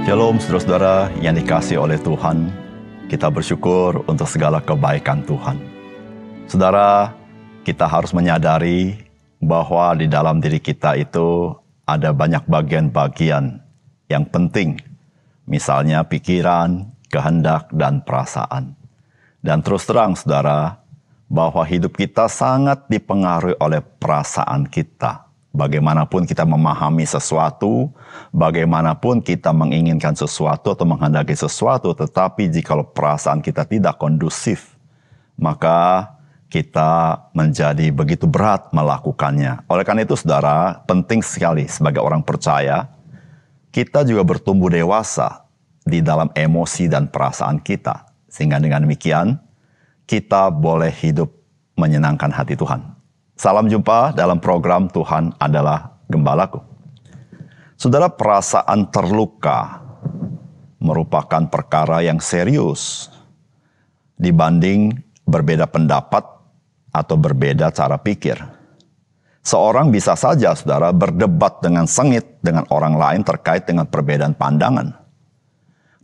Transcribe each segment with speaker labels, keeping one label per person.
Speaker 1: Shalom saudara-saudara yang dikasihi oleh Tuhan. Kita bersyukur untuk segala kebaikan Tuhan. Saudara, kita harus menyadari bahwa di dalam diri kita itu ada banyak bagian-bagian yang penting. Misalnya pikiran, kehendak, dan perasaan. Dan terus terang saudara, bahwa hidup kita sangat dipengaruhi oleh perasaan kita. Bagaimanapun kita memahami sesuatu, bagaimanapun kita menginginkan sesuatu atau menghendaki sesuatu, tetapi jikalau perasaan kita tidak kondusif, maka kita menjadi begitu berat melakukannya. Oleh karena itu saudara, penting sekali sebagai orang percaya, kita juga bertumbuh dewasa di dalam emosi dan perasaan kita. Sehingga dengan demikian, kita boleh hidup menyenangkan hati Tuhan. Salam jumpa dalam program Tuhan adalah Gembalaku. Saudara, perasaan terluka merupakan perkara yang serius dibanding berbeda pendapat atau berbeda cara pikir. Seorang bisa saja, saudara, berdebat dengan sengit dengan orang lain terkait dengan perbedaan pandangan.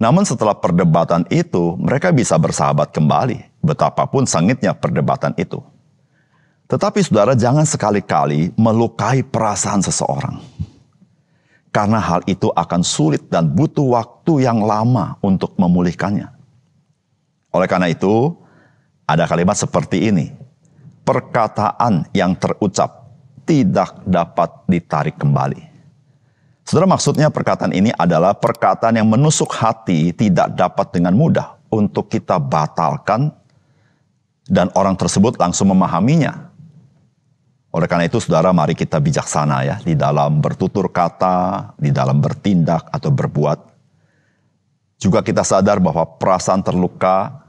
Speaker 1: Namun setelah perdebatan itu, mereka bisa bersahabat kembali, betapapun sengitnya perdebatan itu. Tetapi saudara, jangan sekali-kali melukai perasaan seseorang. Karena hal itu akan sulit dan butuh waktu yang lama untuk memulihkannya. Oleh karena itu, ada kalimat seperti ini. Perkataan yang terucap tidak dapat ditarik kembali. Saudara, maksudnya perkataan ini adalah perkataan yang menusuk hati tidak dapat dengan mudah untuk kita batalkan dan orang tersebut langsung memahaminya. Oleh karena itu saudara, mari kita bijaksana ya di dalam bertutur kata, di dalam bertindak atau berbuat. Juga kita sadar bahwa perasaan terluka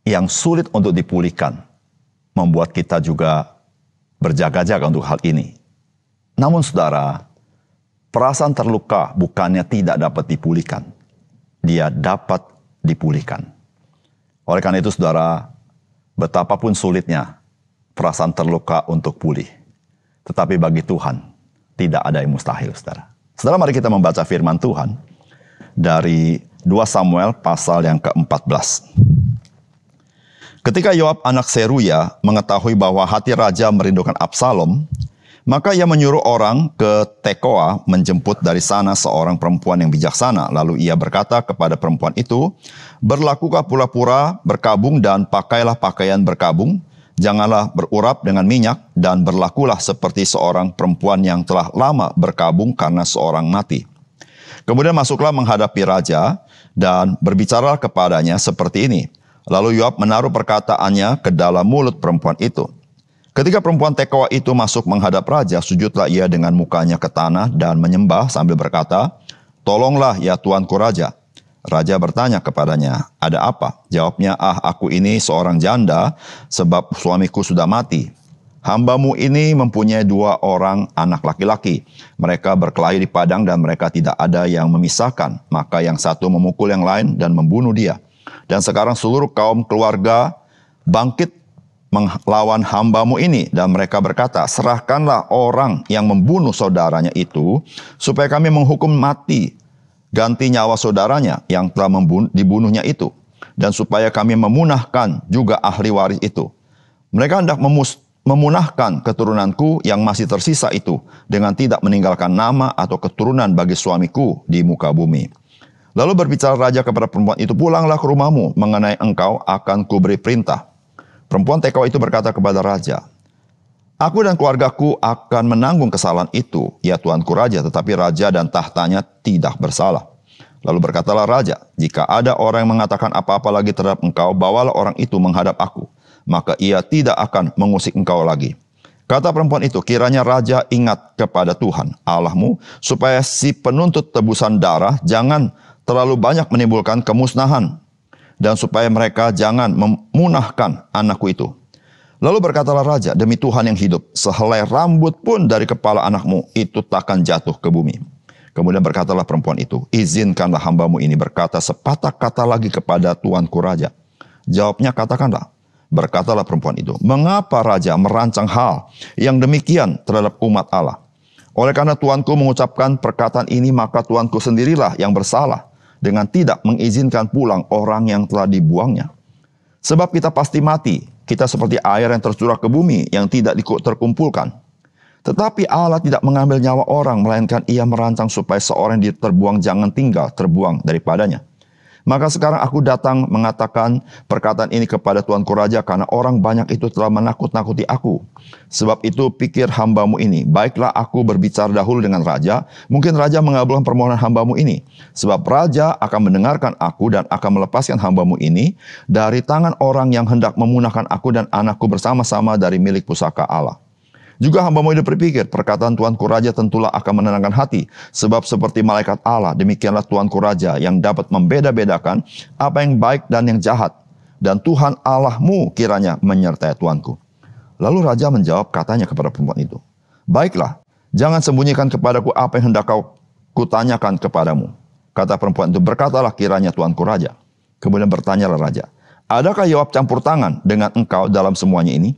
Speaker 1: yang sulit untuk dipulihkan membuat kita juga berjaga-jaga untuk hal ini. Namun saudara, perasaan terluka bukannya tidak dapat dipulihkan. Dia dapat dipulihkan. Oleh karena itu saudara, betapapun sulitnya perasaan terluka untuk pulih. Tetapi bagi Tuhan, tidak ada yang mustahil, saudara. Saudara, mari kita membaca firman Tuhan dari 2 Samuel pasal yang ke-14. Ketika Yoab anak Seruya mengetahui bahwa hati raja merindukan Absalom, maka ia menyuruh orang ke Tekoa menjemput dari sana seorang perempuan yang bijaksana. Lalu ia berkata kepada perempuan itu, "Berlakukah pura-pura berkabung dan pakailah pakaian berkabung. Janganlah berurap dengan minyak dan berlakulah seperti seorang perempuan yang telah lama berkabung karena seorang mati." Kemudian masuklah menghadapi raja dan berbicaralah kepadanya seperti ini. Lalu Yoab menaruh perkataannya ke dalam mulut perempuan itu. Ketika perempuan Tekoa itu masuk menghadap raja, sujudlah ia dengan mukanya ke tanah dan menyembah sambil berkata, "Tolonglah ya tuanku raja." Raja bertanya kepadanya, "Ada apa?" Jawabnya, "Aku ini seorang janda, sebab suamiku sudah mati. Hambamu ini mempunyai 2 orang anak laki-laki. Mereka berkelahi di padang dan mereka tidak ada yang memisahkan. Maka yang satu memukul yang lain dan membunuh dia. Dan sekarang seluruh kaum keluarga bangkit melawan hambamu ini. Dan mereka berkata, serahkanlah orang yang membunuh saudaranya itu, supaya kami menghukum mati ganti nyawa saudaranya yang telah dibunuhnya itu. Dan supaya kami memunahkan juga ahli waris itu. Mereka hendak memunahkan keturunanku yang masih tersisa itu, dengan tidak meninggalkan nama atau keturunan bagi suamiku di muka bumi." Lalu berbicara raja kepada perempuan itu, "Pulanglah ke rumahmu, mengenai engkau akan kuberi perintah." Perempuan Tekoa itu berkata kepada raja, "Aku dan keluargaku akan menanggung kesalahan itu, ya tuanku raja." Tetapi raja dan tahtanya tidak bersalah. Lalu berkatalah raja, "Jika ada orang yang mengatakan apa-apa lagi terhadap engkau, bawalah orang itu menghadap aku. Maka ia tidak akan mengusik engkau lagi." Kata perempuan itu, "Kiranya raja ingat kepada Tuhan Allahmu, supaya si penuntut tebusan darah jangan terlalu banyak menimbulkan kemusnahan, dan supaya mereka jangan memunahkan anakku itu." Lalu berkatalah raja, "Demi Tuhan yang hidup, sehelai rambut pun dari kepala anakmu itu takkan jatuh ke bumi." Kemudian berkatalah perempuan itu, "Izinkanlah hambamu ini berkata sepatah kata lagi kepada tuanku raja." Jawabnya, "Katakanlah." Berkatalah perempuan itu, "Mengapa raja merancang hal yang demikian terhadap umat Allah? Oleh karena tuanku mengucapkan perkataan ini, maka tuanku sendirilah yang bersalah dengan tidak mengizinkan pulang orang yang telah dibuangnya. Sebab kita pasti mati, kita seperti air yang tercurah ke bumi yang tidak terkumpulkan. Tetapi Allah tidak mengambil nyawa orang, melainkan Ia merancang supaya seorang yang terbuang jangan tinggal terbuang daripadanya. Maka sekarang aku datang mengatakan perkataan ini kepada Tuanku Raja, karena orang banyak itu telah menakut-nakuti aku. Sebab itu pikir hambamu ini, baiklah aku berbicara dahulu dengan Raja, mungkin Raja mengabulkan permohonan hambamu ini. Sebab Raja akan mendengarkan aku dan akan melepaskan hambamu ini dari tangan orang yang hendak memunahkan aku dan anakku bersama-sama dari milik pusaka Allah. Juga hambamu ini berpikir, perkataan Tuanku Raja tentulah akan menenangkan hati. Sebab seperti malaikat Allah, demikianlah Tuanku Raja yang dapat membeda-bedakan apa yang baik dan yang jahat. Dan Tuhan Allahmu kiranya menyertai Tuanku. Lalu Raja menjawab katanya kepada perempuan itu, baiklah, jangan sembunyikan kepadaku apa yang hendak kau kutanyakan kepadamu. Kata perempuan itu, berkatalah kiranya Tuanku Raja. Kemudian bertanyalah Raja, adakah Yoab campur tangan dengan engkau dalam semuanya ini?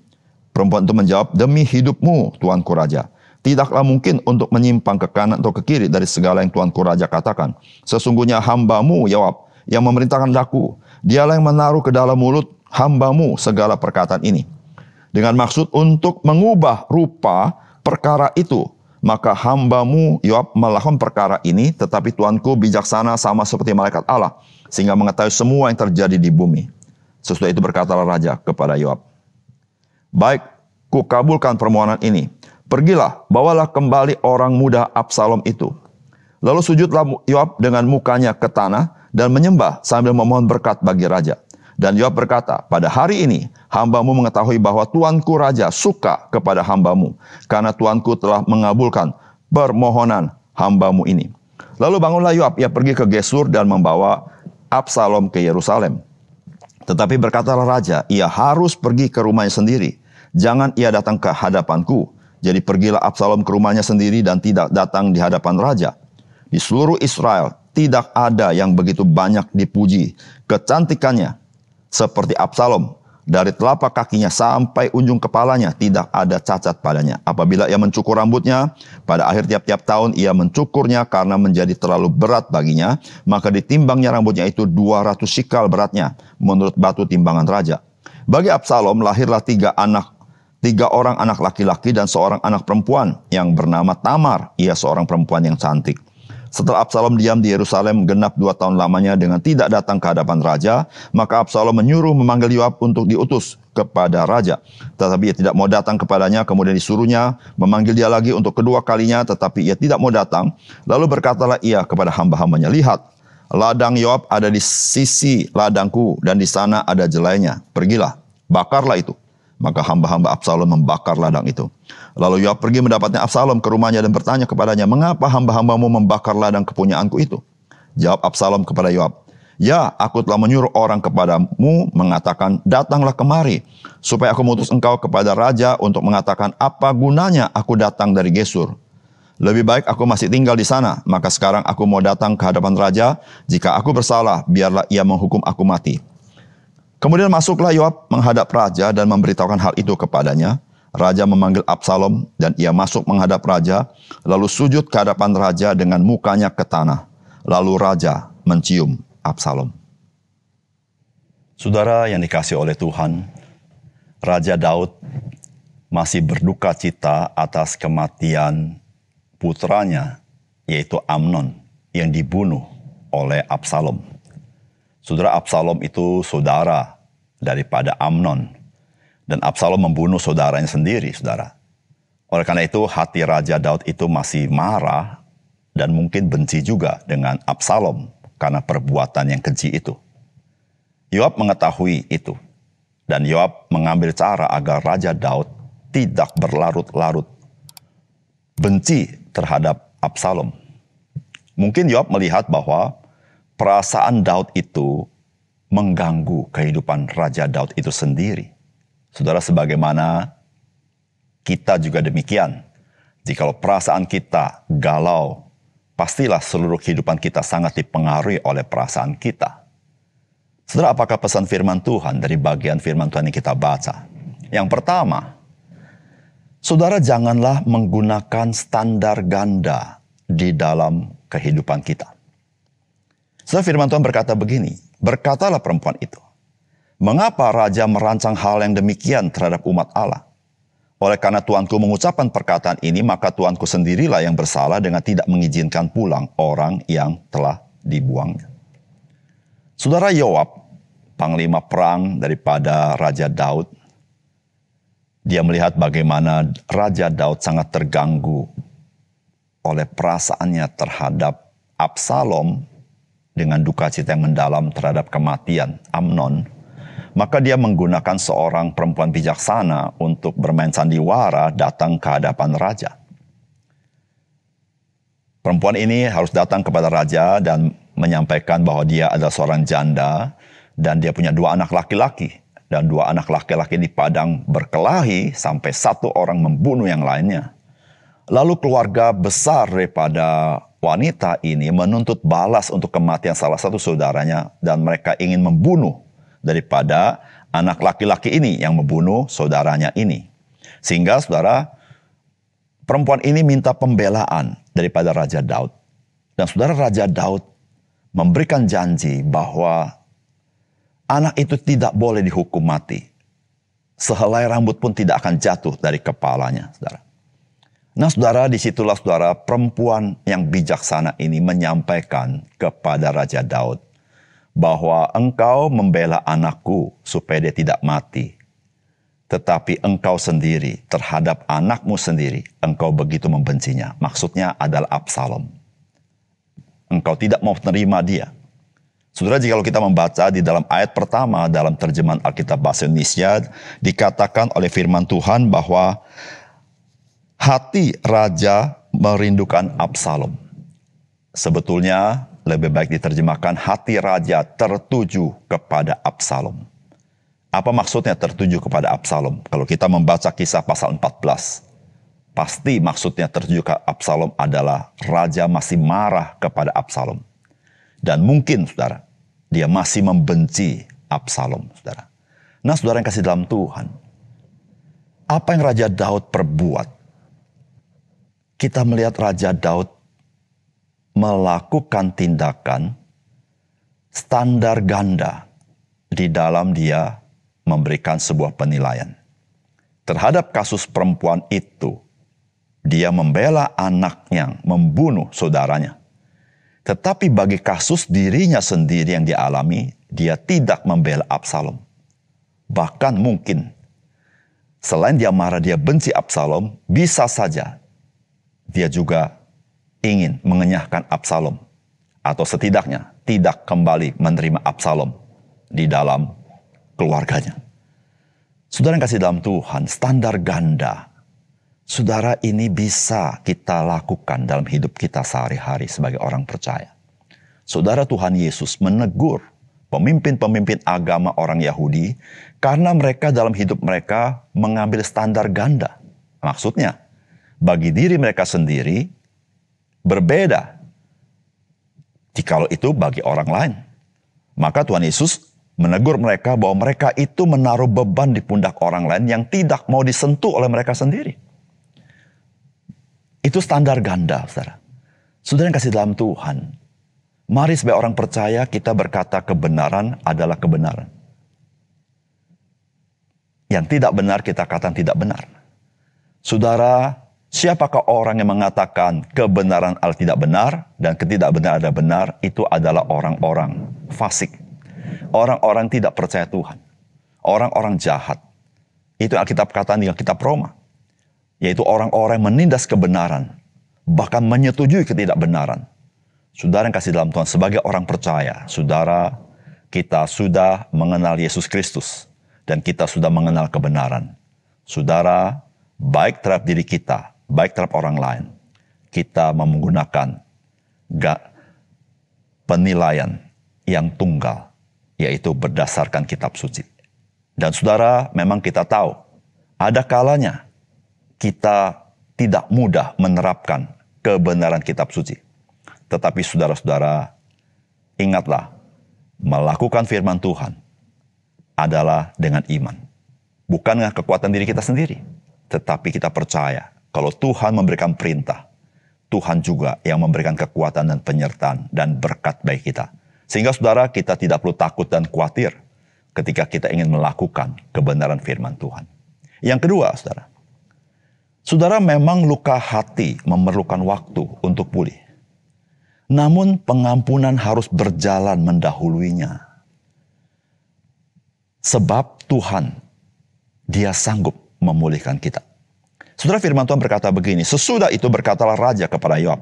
Speaker 1: Perempuan itu menjawab, demi hidupmu, Tuanku Raja. Tidaklah mungkin untuk menyimpang ke kanan atau ke kiri dari segala yang Tuanku Raja katakan. Sesungguhnya hambamu, Yoab, yang memerintahkan aku. Dialah yang menaruh ke dalam mulut hambamu segala perkataan ini. Dengan maksud untuk mengubah rupa perkara itu. Maka hambamu, Yoab, melakukan perkara ini, tetapi Tuanku bijaksana sama seperti malaikat Allah, sehingga mengetahui semua yang terjadi di bumi. Sesudah itu berkatalah Raja kepada Yoab, baik, kukabulkan permohonan ini. Pergilah, bawalah kembali orang muda Absalom itu. Lalu sujudlah Yoab dengan mukanya ke tanah dan menyembah sambil memohon berkat bagi raja. Dan Yoab berkata, pada hari ini hambamu mengetahui bahwa Tuanku Raja suka kepada hambamu, karena Tuanku telah mengabulkan permohonan hambamu ini. Lalu bangunlah Yoab, ia pergi ke Gesur dan membawa Absalom ke Yerusalem. Tetapi berkatalah Raja, ia harus pergi ke rumahnya sendiri. Jangan ia datang ke hadapanku. Jadi pergilah Absalom ke rumahnya sendiri dan tidak datang di hadapan Raja. Di seluruh Israel tidak ada yang begitu banyak dipuji kecantikannya seperti Absalom. Dari telapak kakinya sampai ujung kepalanya tidak ada cacat padanya. Apabila ia mencukur rambutnya, pada akhir tiap-tiap tahun ia mencukurnya karena menjadi terlalu berat baginya, maka ditimbangnya rambutnya itu 200 shikal beratnya, menurut batu timbangan raja. Bagi Absalom lahirlah tiga orang anak laki-laki dan seorang anak perempuan yang bernama Tamar. Ia seorang perempuan yang cantik. Setelah Absalom diam di Yerusalem genap 2 tahun lamanya dengan tidak datang ke hadapan raja, maka Absalom menyuruh memanggil Yoab untuk diutus kepada raja. Tetapi ia tidak mau datang kepadanya, kemudian disuruhnya memanggil dia lagi untuk kedua kalinya, tetapi ia tidak mau datang. Lalu berkatalah ia kepada hamba-hambanya, lihat, ladang Yoab ada di sisi ladangku dan di sana ada jelainya. Pergilah, bakarlah itu. Maka hamba-hamba Absalom membakar ladang itu. Lalu Yoab pergi mendapatnya Absalom ke rumahnya dan bertanya kepadanya, mengapa hamba-hambamu membakar ladang kepunyaanku itu? Jawab Absalom kepada Yoab, ya, aku telah menyuruh orang kepadamu mengatakan, datanglah kemari, supaya aku mengutus engkau kepada raja untuk mengatakan, apa gunanya aku datang dari Gesur? Lebih baik aku masih tinggal di sana, maka sekarang aku mau datang ke hadapan raja, jika aku bersalah, biarlah ia menghukum aku mati. Kemudian masuklah Yoab menghadap raja dan memberitahukan hal itu kepadanya. Raja memanggil Absalom dan ia masuk menghadap raja, lalu sujud ke hadapan raja dengan mukanya ke tanah. Lalu raja mencium Absalom. Saudara yang dikasihi oleh Tuhan, Raja Daud masih berduka cita atas kematian putranya, yaitu Amnon, yang dibunuh oleh Absalom. Saudara, Absalom itu saudara daripada Amnon. Dan Absalom membunuh saudaranya sendiri, saudara. Oleh karena itu, hati Raja Daud itu masih marah dan mungkin benci juga dengan Absalom karena perbuatan yang keji itu. Yoab mengetahui itu. Dan Yoab mengambil cara agar Raja Daud tidak berlarut-larut benci terhadap Absalom. Mungkin Yoab melihat bahwa perasaan Daud itu mengganggu kehidupan Raja Daud itu sendiri. Saudara, sebagaimana kita juga demikian. Jikalau perasaan kita galau, pastilah seluruh kehidupan kita sangat dipengaruhi oleh perasaan kita. Saudara, apakah pesan firman Tuhan dari bagian firman Tuhan yang kita baca? Yang pertama, Saudara, janganlah menggunakan standar ganda di dalam kehidupan kita. Saudara, firman Tuhan berkata begini, berkatalah perempuan itu, mengapa raja merancang hal yang demikian terhadap umat Allah? Oleh karena tuanku mengucapkan perkataan ini, maka tuanku sendirilah yang bersalah dengan tidak mengizinkan pulang orang yang telah dibuangnya. Saudara, Yoab, panglima perang daripada Raja Daud, dia melihat bagaimana Raja Daud sangat terganggu oleh perasaannya terhadap Absalom dengan duka cita yang mendalam terhadap kematian Amnon. Maka dia menggunakan seorang perempuan bijaksana untuk bermain sandiwara datang ke hadapan raja. Perempuan ini harus datang kepada raja dan menyampaikan bahwa dia adalah seorang janda dan dia punya 2 anak laki-laki. Dan 2 anak laki-laki di padang berkelahi sampai 1 orang membunuh yang lainnya. Lalu keluarga besar daripada wanita ini menuntut balas untuk kematian salah satu saudaranya dan mereka ingin membunuh daripada anak laki-laki ini yang membunuh saudaranya ini. Sehingga saudara, perempuan ini minta pembelaan daripada Raja Daud. Dan saudara, Raja Daud memberikan janji bahwa anak itu tidak boleh dihukum mati. Sehelai rambut pun tidak akan jatuh dari kepalanya, saudara. Nah, saudara, disitulah saudara perempuan yang bijaksana ini menyampaikan kepada Raja Daud bahwa engkau membela anakku supaya dia tidak mati. Tetapi engkau sendiri terhadap anakmu sendiri, engkau begitu membencinya. Maksudnya adalah Absalom. Engkau tidak mau menerima dia. Saudara, jika kita membaca di dalam ayat pertama dalam terjemahan Alkitab Bahasa Indonesia, dikatakan oleh firman Tuhan bahwa hati raja merindukan Absalom. Sebetulnya lebih baik diterjemahkan hati raja tertuju kepada Absalom. Apa maksudnya tertuju kepada Absalom? Kalau kita membaca Kisah pasal 14, pasti maksudnya tertuju ke Absalom adalah raja masih marah kepada Absalom. Dan mungkin, saudara, dia masih membenci Absalom, saudara. Nah, saudara yang kasih dalam Tuhan, apa yang Raja Daud perbuat? Kita melihat Raja Daud melakukan tindakan standar ganda di dalam dia memberikan sebuah penilaian. Terhadap kasus perempuan itu, dia membela anaknya membunuh saudaranya. Tetapi bagi kasus dirinya sendiri yang dialami, dia tidak membela Absalom. Bahkan mungkin, selain dia marah, dia benci Absalom, bisa saja dia juga ingin mengenyahkan Absalom. Atau setidaknya tidak kembali menerima Absalom di dalam keluarganya. Saudara yang kasih dalam Tuhan, standar ganda, saudara, ini bisa kita lakukan dalam hidup kita sehari-hari sebagai orang percaya. Saudara, Tuhan Yesus menegur pemimpin-pemimpin agama orang Yahudi karena mereka dalam hidup mereka mengambil standar ganda. Maksudnya, bagi diri mereka sendiri berbeda jikalau itu bagi orang lain. Maka Tuhan Yesus menegur mereka bahwa mereka itu menaruh beban di pundak orang lain yang tidak mau disentuh oleh mereka sendiri. Itu standar ganda, saudara. Saudara yang kasih dalam Tuhan, mari sebagai orang percaya kita berkata kebenaran adalah kebenaran. Yang tidak benar kita katakan tidak benar. Saudara, siapakah orang yang mengatakan kebenaran adalah tidak benar dan ketidakbenaran adalah benar? Itu adalah orang-orang fasik. Orang-orang tidak percaya Tuhan. Orang-orang jahat. Itu Alkitab katakan di kitab Roma. Yaitu orang-orang yang menindas kebenaran, bahkan menyetujui ketidakbenaran. Saudara yang kasih dalam Tuhan, sebagai orang percaya, saudara, kita sudah mengenal Yesus Kristus, dan kita sudah mengenal kebenaran. Saudara, baik terhadap diri kita, baik terhadap orang lain, kita menggunakan penilaian yang tunggal, yaitu berdasarkan kitab suci. Dan saudara, memang kita tahu, ada kalanya, kita tidak mudah menerapkan kebenaran kitab suci. Tetapi saudara-saudara, ingatlah, melakukan firman Tuhan adalah dengan iman. Bukan dengan kekuatan diri kita sendiri. Tetapi kita percaya kalau Tuhan memberikan perintah, Tuhan juga yang memberikan kekuatan dan penyertaan dan berkat bagi kita. Sehingga saudara, kita tidak perlu takut dan khawatir ketika kita ingin melakukan kebenaran firman Tuhan. Yang kedua, saudara memang luka hati memerlukan waktu untuk pulih. Namun pengampunan harus berjalan mendahuluinya. Sebab Tuhan, Dia sanggup memulihkan kita. Saudara, firman Tuhan berkata begini, sesudah itu berkatalah raja kepada Yoab,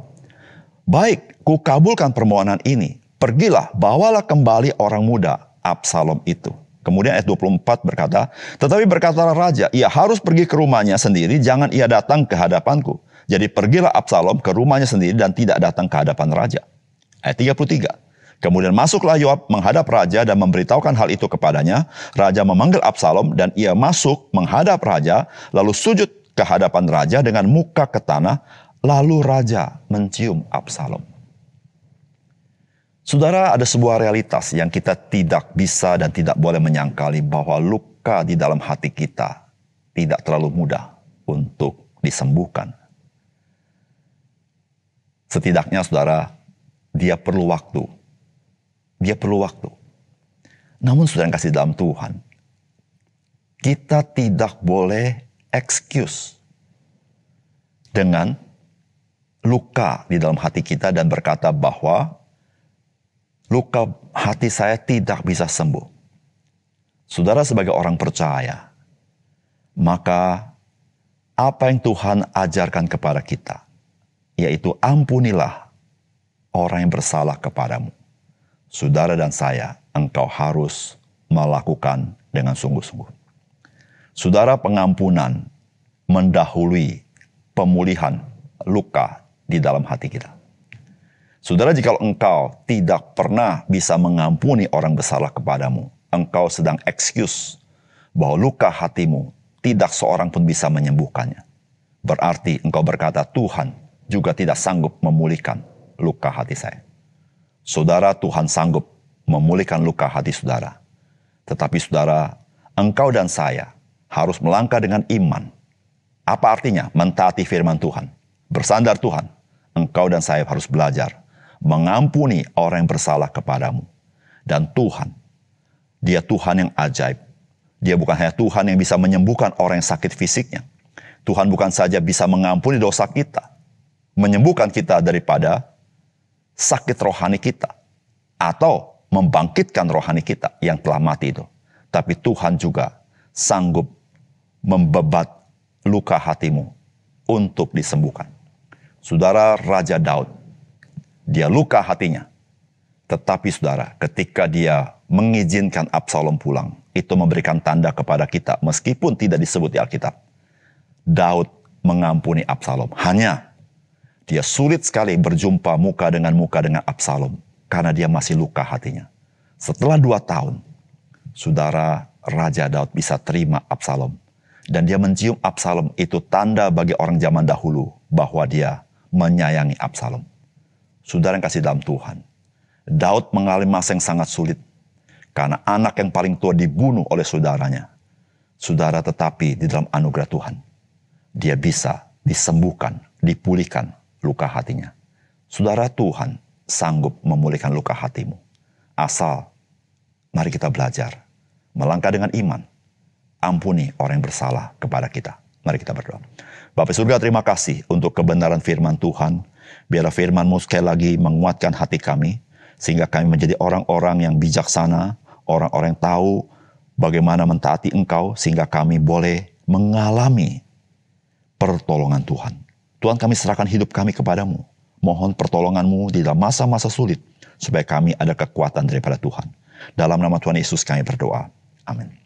Speaker 1: baik, kukabulkan permohonan ini, pergilah, bawalah kembali orang muda Absalom itu. Kemudian ayat 24 berkata, tetapi berkatalah raja, ia harus pergi ke rumahnya sendiri, jangan ia datang ke hadapanku. Jadi pergilah Absalom ke rumahnya sendiri dan tidak datang ke hadapan raja. Ayat 33. Kemudian masuklah Yoab menghadap raja dan memberitahukan hal itu kepadanya. Raja memanggil Absalom dan ia masuk menghadap raja, lalu sujud ke hadapan raja dengan muka ke tanah, lalu raja mencium Absalom. Saudara, ada sebuah realitas yang kita tidak bisa dan tidak boleh menyangkali, bahwa luka di dalam hati kita tidak terlalu mudah untuk disembuhkan. Setidaknya saudara, dia perlu waktu. Dia perlu waktu. Namun saudara yang kasih dalam Tuhan, kita tidak boleh excuse dengan luka di dalam hati kita dan berkata bahwa luka hati saya tidak bisa sembuh. Saudara, sebagai orang percaya, maka apa yang Tuhan ajarkan kepada kita, yaitu ampunilah orang yang bersalah kepadamu. Saudara dan saya, engkau harus melakukan dengan sungguh-sungguh. Saudara, pengampunan mendahului pemulihan luka di dalam hati kita. Saudara, jika engkau tidak pernah bisa mengampuni orang bersalah kepadamu, engkau sedang excuse bahwa luka hatimu tidak seorang pun bisa menyembuhkannya. Berarti engkau berkata, Tuhan juga tidak sanggup memulihkan luka hati saya. Saudara, Tuhan sanggup memulihkan luka hati saudara. Tetapi saudara, engkau dan saya harus melangkah dengan iman. Apa artinya? Mentaati firman Tuhan. Bersandar Tuhan. Engkau dan saya harus belajar mengampuni orang yang bersalah kepadamu. Dan Tuhan, Dia Tuhan yang ajaib. Dia bukan hanya Tuhan yang bisa menyembuhkan orang yang sakit fisiknya. Tuhan bukan saja bisa mengampuni dosa kita, menyembuhkan kita daripada sakit rohani kita, atau membangkitkan rohani kita yang telah mati itu. Tapi Tuhan juga sanggup membebat luka hatimu untuk disembuhkan. Saudara, Raja Daud, dia luka hatinya. Tetapi saudara, ketika dia mengizinkan Absalom pulang, itu memberikan tanda kepada kita, meskipun tidak disebut di Alkitab. Daud mengampuni Absalom. Hanya dia sulit sekali berjumpa muka dengan Absalom, karena dia masih luka hatinya. Setelah 2 tahun, saudara, Raja Daud bisa terima Absalom. Dan dia mencium Absalom, itu tanda bagi orang zaman dahulu bahwa dia menyayangi Absalom. Saudara yang kasih dalam Tuhan, Daud mengalami masa yang sangat sulit karena anak yang paling tua dibunuh oleh saudaranya. Saudara, tetapi di dalam anugerah Tuhan, dia bisa disembuhkan, dipulihkan luka hatinya. Saudara, Tuhan sanggup memulihkan luka hatimu. Asal, mari kita belajar melangkah dengan iman. Ampuni orang yang bersalah kepada kita. Mari kita berdoa. Bapa surga, terima kasih untuk kebenaran firman Tuhan. Biarlah firman-Mu sekali lagi menguatkan hati kami, sehingga kami menjadi orang-orang yang bijaksana, orang-orang yang tahu bagaimana mentaati Engkau, sehingga kami boleh mengalami pertolongan Tuhan. Tuhan, kami serahkan hidup kami kepadamu. Mohon pertolongan-Mu di dalam masa-masa sulit, supaya kami ada kekuatan daripada Tuhan. Dalam nama Tuhan Yesus kami berdoa. Amin.